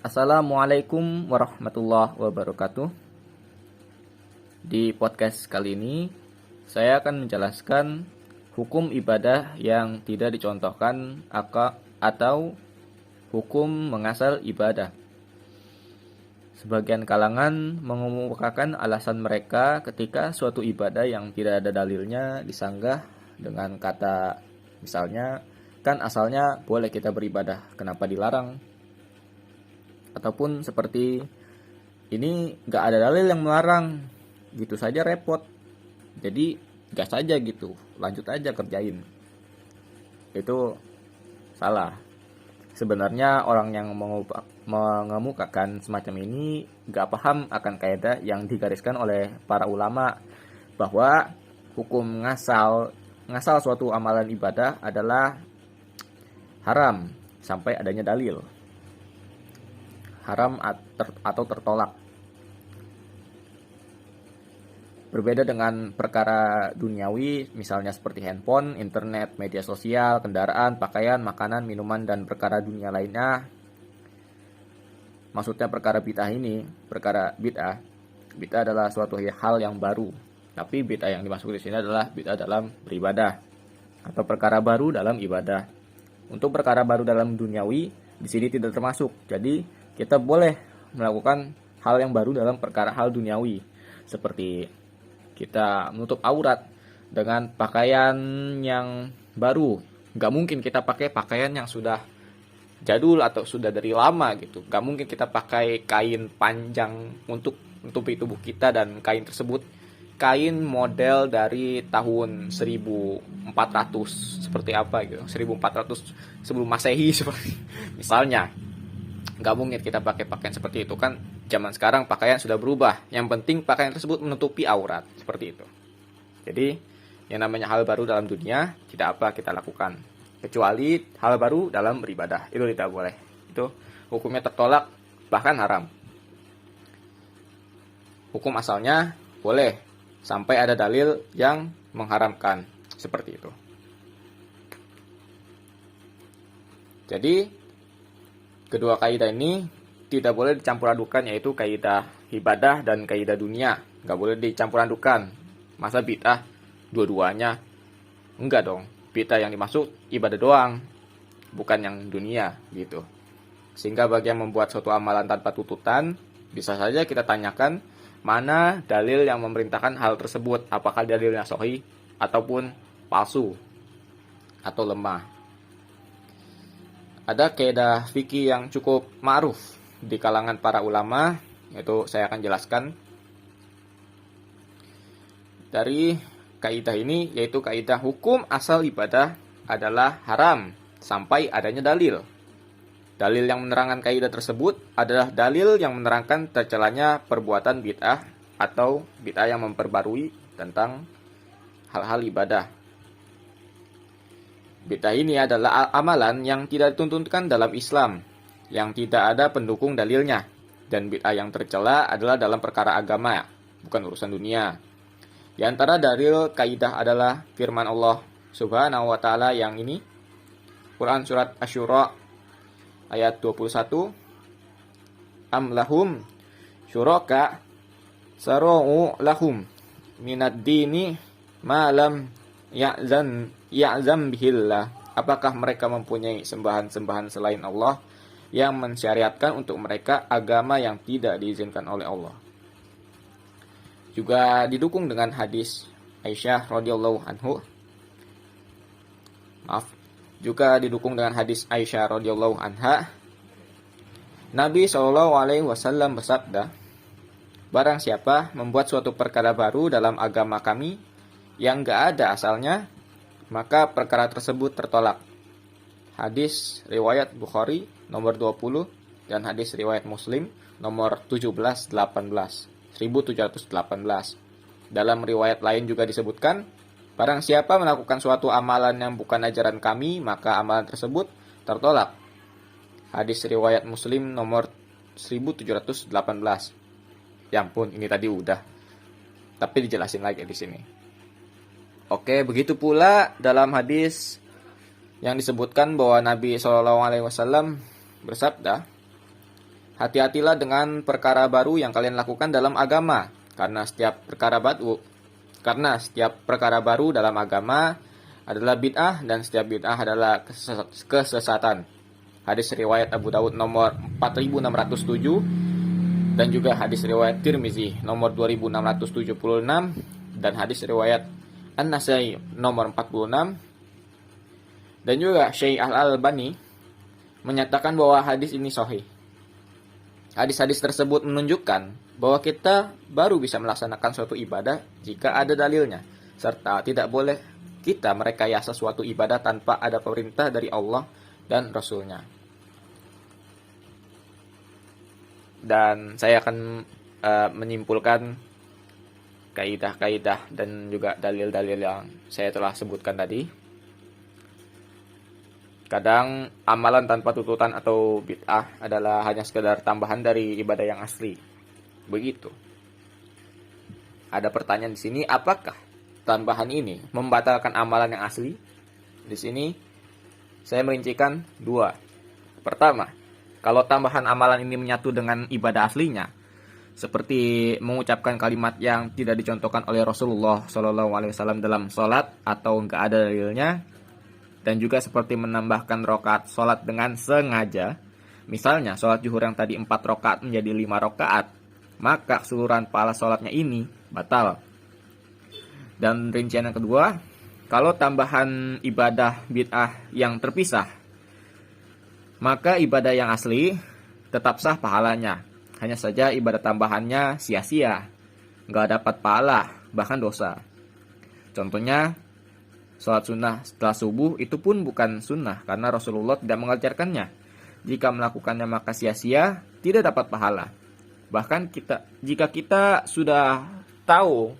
Assalamualaikum warahmatullahi wabarakatuh. Di podcast kali ini, saya akan menjelaskan hukum ibadah yang tidak dicontohkan atau hukum mengasal ibadah. Sebagian kalangan mengemukakan alasan mereka ketika suatu ibadah yang tidak ada dalilnya disanggah dengan kata, misalnya, kan asalnya boleh kita beribadah, kenapa dilarang? Ataupun seperti ini gak ada dalil yang melarang, gitu saja repot, jadi gas aja gitu, lanjut aja kerjain. Itu salah. Sebenarnya orang yang mengemukakan semacam ini gak paham akan kaidah yang digariskan oleh para ulama, bahwa hukum ngasal suatu amalan ibadah adalah haram sampai adanya dalil. Haram atau tertolak. Berbeda dengan perkara duniawi, misalnya seperti handphone, internet, media sosial, kendaraan, pakaian, makanan, minuman, dan perkara dunia lainnya. Maksudnya perkara bid'ah ini, bid'ah adalah suatu hal yang baru. Tapi bid'ah yang dimaksud di sini adalah bid'ah dalam beribadah atau perkara baru dalam ibadah. Untuk perkara baru dalam duniawi di sini tidak termasuk. Jadi kita boleh melakukan hal yang baru dalam perkara hal duniawi, seperti kita menutup aurat dengan pakaian yang baru. Gak mungkin kita pakai pakaian yang sudah jadul atau sudah dari lama gitu. Gak mungkin kita pakai kain panjang untuk menutupi tubuh kita, dan kain tersebut kain model dari tahun 1400 seperti apa gitu, 1400 sebelum Masehi seperti misalnya. Gak mungkin kita pakai pakaian seperti itu, kan zaman sekarang pakaian sudah berubah. Yang penting pakaian tersebut menutupi aurat, seperti itu. Jadi yang namanya hal baru dalam dunia tidak apa kita lakukan, kecuali hal baru dalam beribadah, itu tidak boleh. Itu hukumnya tertolak, bahkan haram. Hukum asalnya boleh sampai ada dalil yang mengharamkan, seperti itu. Jadi kedua kaidah ini tidak boleh dicampur adukan, yaitu kaidah ibadah dan kaidah dunia. Nggak boleh dicampur adukan. Masa bid'ah dua-duanya? Enggak dong. Bid'ah yang dimaksud ibadah doang, bukan yang dunia gitu. Sehingga bagi yang membuat suatu amalan tanpa tuntutan, bisa saja kita tanyakan mana dalil yang memerintahkan hal tersebut. Apakah dalilnya sahih ataupun palsu atau lemah. Ada kaidah fikih yang cukup ma'ruf di kalangan para ulama, yaitu saya akan jelaskan. Dari kaidah ini, yaitu kaidah hukum asal ibadah adalah haram sampai adanya dalil. Dalil yang menerangkan kaidah tersebut adalah dalil yang menerangkan tercelanya perbuatan bid'ah atau bid'ah yang memperbarui tentang hal-hal ibadah. Bid'ah ini adalah amalan yang tidak dituntunkan dalam Islam, yang tidak ada pendukung dalilnya. Dan bid'ah yang tercela adalah dalam perkara agama, bukan urusan dunia. Di antara dalil kaidah adalah firman Allah Subhanahu wa taala yang ini, Quran surat Asy-Syura ayat 21, Am lahum syuraka sara'u lahum minad dini ma lam ya'zam bihillah. Apakah mereka mempunyai sembahan-sembahan selain Allah yang mensyariatkan untuk mereka agama yang tidak diizinkan oleh Allah. Juga didukung dengan hadis Aisyah radhiyallahu anhu. Juga didukung dengan hadis Aisyah radhiyallahu anha. Nabi SAW bersabda, barang siapa membuat suatu perkara baru dalam agama kami yang gak ada asalnya, maka perkara tersebut tertolak. Hadis riwayat Bukhari nomor 20 dan hadis riwayat Muslim nomor 1718. Dalam riwayat lain juga disebutkan, barang siapa melakukan suatu amalan yang bukan ajaran kami, maka amalan tersebut tertolak. Hadis riwayat Muslim nomor 1718. Ya ampun, ini tadi udah. Tapi dijelasin lagi di sini. Oke, begitu pula dalam hadis yang disebutkan bahwa Nabi SAW bersabda, hati-hatilah dengan perkara baru yang kalian lakukan dalam agama, karena setiap perkara baru dalam agama adalah bid'ah, dan setiap bid'ah adalah kesesatan. Hadis riwayat Abu Dawud nomor 4607, dan juga hadis riwayat Tirmizi nomor 2676, dan hadis riwayat An-Nasai nomor 46. Dan juga Syekh Al-Albani menyatakan bahwa hadis ini sahih. Hadis-hadis tersebut menunjukkan bahwa kita baru bisa melaksanakan suatu ibadah jika ada dalilnya, serta tidak boleh kita merekayasa suatu ibadah tanpa ada perintah dari Allah dan Rasul-Nya. Dan saya akan menyimpulkan kaidah-kaidah dan juga dalil-dalil yang saya telah sebutkan tadi. Kadang amalan tanpa tuntutan atau bid'ah adalah hanya sekedar tambahan dari ibadah yang asli. Begitu. Ada pertanyaan di sini, apakah tambahan ini membatalkan amalan yang asli? Di sini saya merincikan dua. Pertama, kalau tambahan amalan ini menyatu dengan ibadah aslinya, seperti mengucapkan kalimat yang tidak dicontohkan oleh Rasulullah SAW dalam sholat atau nggak ada dalilnya, dan juga seperti menambahkan rakaat sholat dengan sengaja, misalnya sholat zuhur yang tadi 4 rakaat menjadi 5 rakaat, maka keseluruhan pahala sholatnya ini batal. Dan rincian yang kedua, kalau tambahan ibadah bid'ah yang terpisah, maka ibadah yang asli tetap sah pahalanya. Hanya saja ibadah tambahannya sia-sia, nggak dapat pahala, bahkan dosa. Contohnya, sholat sunnah setelah subuh itu pun bukan sunnah karena Rasulullah tidak mengajarkannya. Jika melakukannya maka sia-sia, tidak dapat pahala. Bahkan jika kita sudah tahu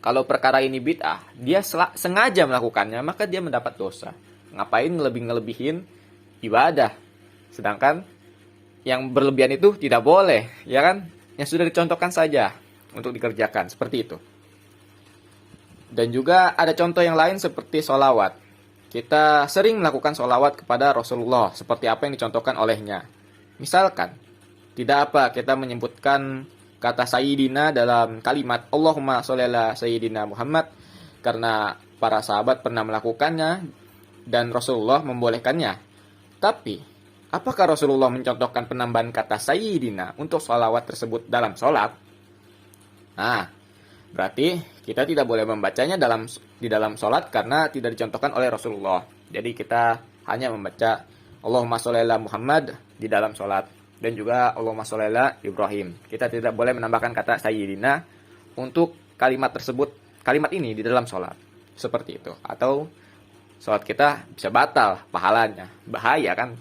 kalau perkara ini bid'ah, dia sengaja melakukannya, maka dia mendapat dosa. Ngapain ngelebihin ibadah? Sedangkan yang berlebihan itu tidak boleh, ya kan? Yang sudah dicontohkan saja untuk dikerjakan, seperti itu. Dan juga ada contoh yang lain seperti sholawat. Kita sering melakukan sholawat kepada Rasulullah seperti apa yang dicontohkan olehnya. Misalkan, tidak apa kita menyebutkan kata Sayyidina dalam kalimat Allahumma sholli ala Sayyidina Muhammad, karena para sahabat pernah melakukannya dan Rasulullah membolehkannya. Tapi, apakah Rasulullah mencontohkan penambahan kata Sayyidina untuk sholawat tersebut dalam sholat? Nah, berarti kita tidak boleh membacanya di dalam sholat karena tidak dicontohkan oleh Rasulullah. Jadi kita hanya membaca Allahumma sholli ala Muhammad di dalam sholat. Dan juga Allahumma sholli ala Ibrahim. Kita tidak boleh menambahkan kata Sayyidina untuk kalimat ini di dalam sholat. Seperti itu. Atau sholat kita bisa batal pahalanya. Bahaya kan?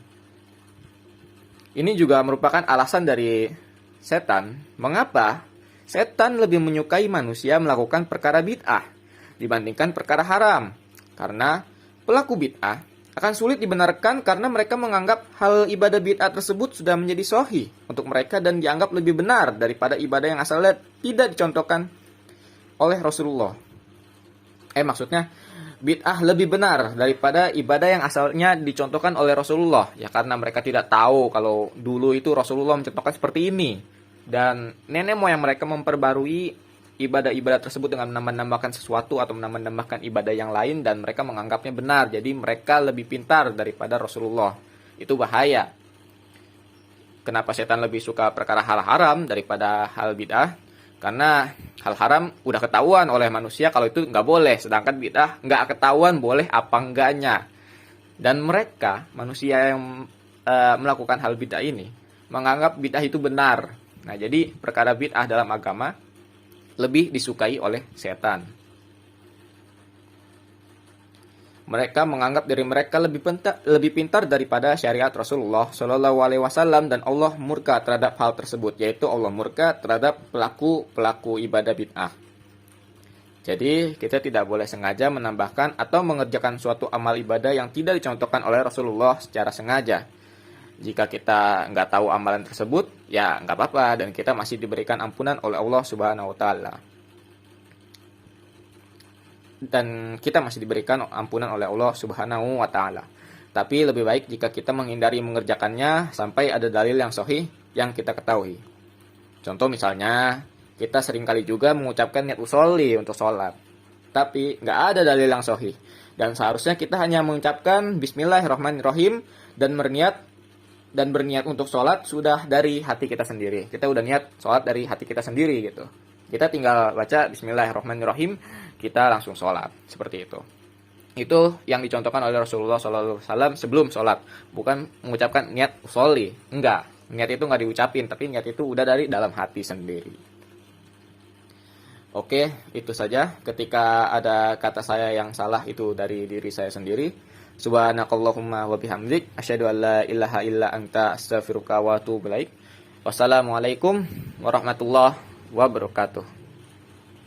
Ini juga merupakan alasan dari setan. Mengapa setan lebih menyukai manusia melakukan perkara bid'ah dibandingkan perkara haram? Karena pelaku bid'ah akan sulit dibenarkan karena mereka menganggap hal ibadah bid'ah tersebut sudah menjadi sahih untuk mereka dan dianggap lebih benar daripada ibadah yang asalnya tidak dicontohkan oleh Rasulullah. Maksudnya bid'ah lebih benar daripada ibadah yang asalnya dicontohkan oleh Rasulullah. Ya karena mereka tidak tahu kalau dulu itu Rasulullah mencontohkan seperti ini. Dan nenek moyang mereka memperbarui ibadah-ibadah tersebut dengan menambahkan sesuatu atau menambahkan ibadah yang lain, dan mereka menganggapnya benar. Jadi mereka lebih pintar daripada Rasulullah. Itu bahaya. Kenapa setan lebih suka perkara hal haram daripada hal bid'ah? Karena hal haram udah ketahuan oleh manusia kalau itu nggak boleh. Sedangkan bid'ah nggak ketahuan boleh apa enggaknya. Dan mereka, manusia yang melakukan hal bid'ah ini, menganggap bid'ah itu benar. Nah, jadi perkara bid'ah dalam agama lebih disukai oleh setan. Mereka menganggap diri mereka lebih pintar daripada syariat Rasulullah Shallallahu Alaihi Wasallam, dan Allah murka terhadap hal tersebut, yaitu Allah murka terhadap pelaku ibadah bid'ah. Jadi kita tidak boleh sengaja menambahkan atau mengerjakan suatu amal ibadah yang tidak dicontohkan oleh Rasulullah secara sengaja. Jika kita nggak tahu amalan tersebut, ya nggak apa-apa, dan kita masih diberikan ampunan oleh Allah Subhanahu Wa Taala. Dan kita masih diberikan ampunan oleh Allah Subhanahu Wa Taala. Tapi lebih baik jika kita menghindari mengerjakannya sampai ada dalil yang sahih yang kita ketahui. Contoh misalnya, kita seringkali juga mengucapkan niat usolli untuk sholat, tapi nggak ada dalil yang sahih. Dan seharusnya kita hanya mengucapkan Bismillahirrahmanirrahim dan berniat untuk sholat sudah dari hati kita sendiri. Kita udah niat sholat dari hati kita sendiri gitu. Kita tinggal baca Bismillahirrahmanirrahim, kita langsung sholat. Seperti itu. Itu yang dicontohkan oleh Rasulullah SAW sebelum sholat. Bukan mengucapkan niat usolli. Enggak. Niat itu nggak diucapin, tapi niat itu udah dari dalam hati sendiri. Oke, itu saja. Ketika ada kata saya yang salah, itu dari diri saya sendiri. Subhanakallahumma wa bihamdik, asyhadu an la ilaha illa anta, astaghfiruka wa atubu ilaik. Wassalamualaikum warahmatullahi wabarakatuh.